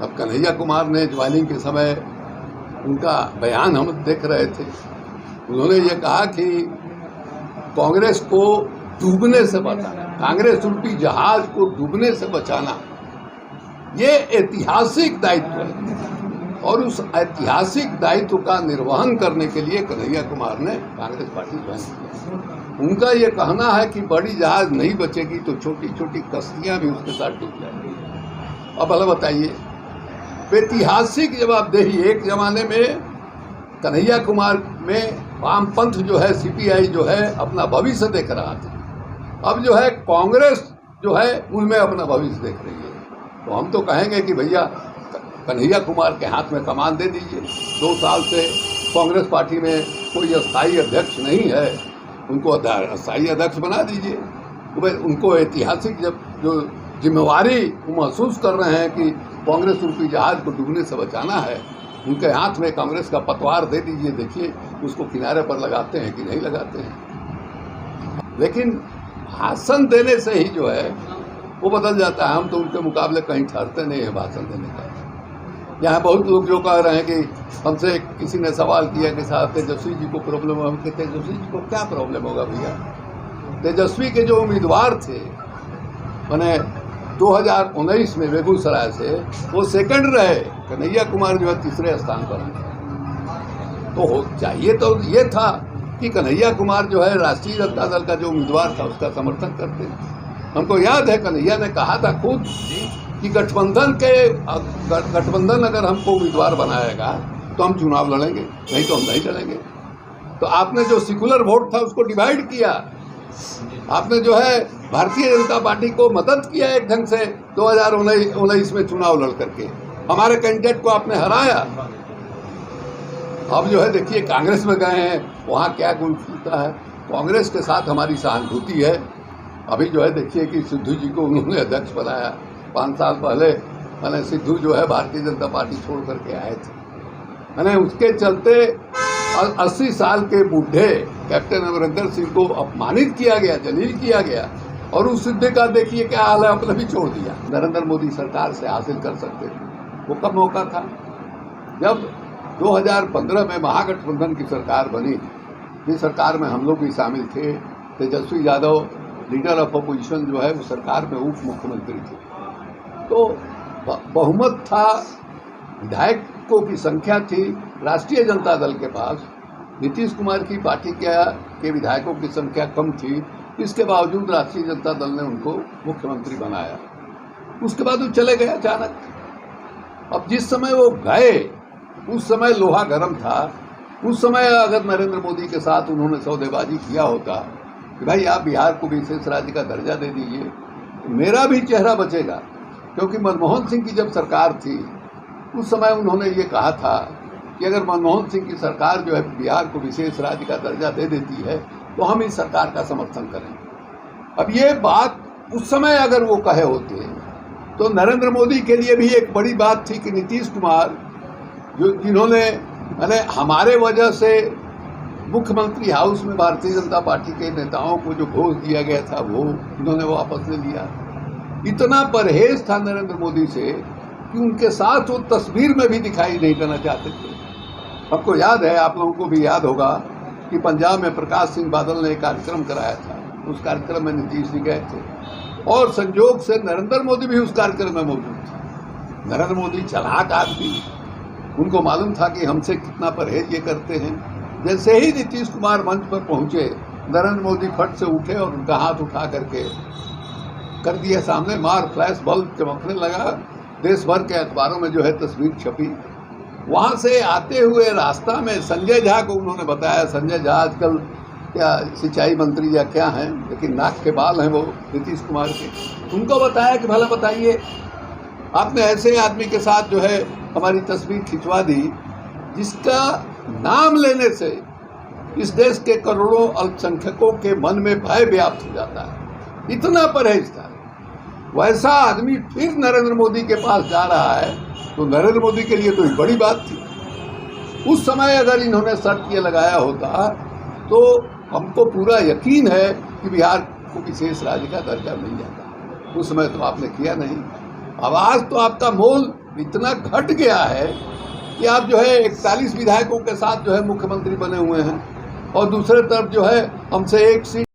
अब कन्हैया कुमार ने ज्वाइनिंग के समय उनका बयान हम देख रहे थे। उन्होंने ये कहा कि कांग्रेस को डूबने से बचाना, कांग्रेस रूपी जहाज को डूबने से बचाना, ये ऐतिहासिक दायित्व है और उस ऐतिहासिक दायित्व का निर्वहन करने के लिए कन्हैया कुमार ने कांग्रेस पार्टी ज्वाइन किया। उनका ये कहना है कि बड़ी जहाज नहीं बचेगी तो छोटी छोटी कश्तियां भी उसके साथ डूब जाएंगी। अब भला बताइए, ऐतिहासिक जवाबदेही। एक जमाने में कन्हैया कुमार में वामपंथ जो है, सीपीआई जो है, अपना भविष्य देख रहा था। अब जो है कांग्रेस जो है उनमें अपना भविष्य देख रही है। तो हम तो कहेंगे कि भैया कन्हैया कुमार के हाथ में कमान दे दीजिए। 2 साल से कांग्रेस पार्टी में कोई अस्थायी अध्यक्ष नहीं है, उनको अस्थायी अध्यक्ष बना दीजिए। तो उनको ऐतिहासिक जो जिम्मेवारी वो महसूस कर रहे हैं कि कांग्रेस रूपी जहाज को डूबने से बचाना है, उनके हाथ में कांग्रेस का पतवार दे दीजिए। देखिए उसको किनारे पर लगाते हैं कि नहीं लगाते हैं। लेकिन भाषण देने से ही जो है वो बदल जाता है। हम तो उनके मुकाबले कहीं ठहरते नहीं है भाषण देने का। यहाँ बहुत लोग जो कह रहे हैं कि हमसे किसी ने सवाल किया कि साहब तेजस्वी जी को प्रॉब्लम है। हम कहते तेजस्वी जी को क्या प्रॉब्लम होगा भैया? तेजस्वी के जो उम्मीदवार थे मैंने 2019 में बेगूसराय से, वो सेकंड रहे, कन्हैया कुमार जो है तीसरे स्थान पर हैं। तो चाहिए तो ये था कि कन्हैया कुमार जो है राष्ट्रीय जनता दल का जो उम्मीदवार था उसका समर्थन करते। हमको याद है कन्हैया ने कहा था खुद कि गठबंधन अगर हमको उम्मीदवार बनाएगा तो हम चुनाव लड़ेंगे, नहीं तो हम नहीं लड़ेंगे। तो आपने जो सेकुलर वोट था उसको डिवाइड किया। आपने जो है भारतीय जनता पार्टी को मदद किया एक ढंग से 2019 में चुनाव लड़ करके। हमारे कैंडिडेट को आपने हराया। अब जो है देखिए कांग्रेस में गए हैं, वहाँ क्या गुण खिलता है। कांग्रेस के साथ हमारी सहानुभूति है। अभी जो है देखिए कि सिद्धू जी को उन्होंने अध्यक्ष बनाया। 5 साल पहले मैंने सिद्धू जो है भारतीय जनता पार्टी छोड़ करके आए थे। मैंने उसके चलते 80 साल के बूढ़े कैप्टन अमरिंदर सिंह को अपमानित किया गया, जलील किया गया। और उस सिद्धू का देखिए क्या हाल है, अपने भी छोड़ दिया। नरेंद्र मोदी सरकार से हासिल कर सकते थे। वो कब मौका था? जब 2015 में महागठबंधन की सरकार बनी, जिस सरकार में हम लोग भी शामिल थे। Tejashwi Yadav leader of opposition जो है वो सरकार में उप मुख्यमंत्री थे। तो बहुमत था, विधायकों की संख्या थी राष्ट्रीय जनता दल के पास। नीतीश कुमार की पार्टी के विधायकों की संख्या कम थी। इसके बावजूद राष्ट्रीय जनता दल ने उनको मुख्यमंत्री बनाया। उसके बाद वो चले गए अचानक। अब जिस समय वो गए उस समय लोहा गर्म था। उस समय अगर नरेंद्र मोदी के साथ उन्होंने सौदेबाजी किया होता कि भाई आप बिहार को विशेष राज्य का दर्जा दे दीजिए, तो मेरा भी चेहरा बचेगा। क्योंकि मनमोहन सिंह की जब सरकार थी उस समय उन्होंने ये कहा था कि अगर मनमोहन सिंह की सरकार जो है बिहार को विशेष राज्य का दर्जा दे देती है तो हम इस सरकार का समर्थन करेंगे। अब ये बात उस समय अगर वो कहे होते तो नरेंद्र मोदी के लिए भी एक बड़ी बात थी कि नीतीश कुमार जिन्होंने हमारे वजह से मुख्यमंत्री हाउस में भारतीय जनता पार्टी के नेताओं को जो घोष दिया गया था वो उन्होंने वापस ले लिया। इतना परहेज था नरेंद्र मोदी से कि उनके साथ वो तस्वीर में भी दिखाई नहीं देना चाहते थे। आपको याद है, आप लोगों को भी याद होगा कि पंजाब में प्रकाश सिंह बादल ने एक कार्यक्रम कराया था। उस कार्यक्रम में नीतीश जी गए थे और संयोग से नरेंद्र मोदी भी उस कार्यक्रम में मौजूद थे। नरेंद्र मोदी चालाक आदमी, उनको मालूम था कि हमसे कितना परहेज ये करते हैं। जैसे ही नीतीश कुमार मंच पर पहुंचे, नरेंद्र मोदी फट से उठे और उनका हाथ उठा करके कर दिया सामने, मार फ्लैश बल्ब चमकने लगा। देश भर के अखबारों में जो है तस्वीर छपी। वहां से आते हुए रास्ता में संजय झा को उन्होंने बताया। संजय झा आजकल क्या सिंचाई मंत्री या क्या हैं, लेकिन नाक के बाल हैं वो नीतीश कुमार के। उनको बताया कि भला बताइए, आपने ऐसे आदमी के साथ जो है हमारी तस्वीर खिंचवा दी जिसका नाम लेने से इस देश के करोड़ों अल्पसंख्यकों के मन में भय व्याप्त हो जाता है। इतना परहेज था। वैसा आदमी फिर नरेंद्र मोदी के पास जा रहा है तो नरेंद्र मोदी के लिए तो एक बड़ी बात थी। उस समय अगर इन्होंने शर्त ये लगाया होता तो हमको पूरा यकीन है कि बिहार को विशेष राज्य का दर्जा मिल जाता। उस समय तो आपने किया नहीं। अब आज तो आपका मोल इतना घट गया है कि आप जो है 41 विधायकों के साथ जो है मुख्यमंत्री बने हुए हैं और दूसरे तरफ जो है हमसे एक सीट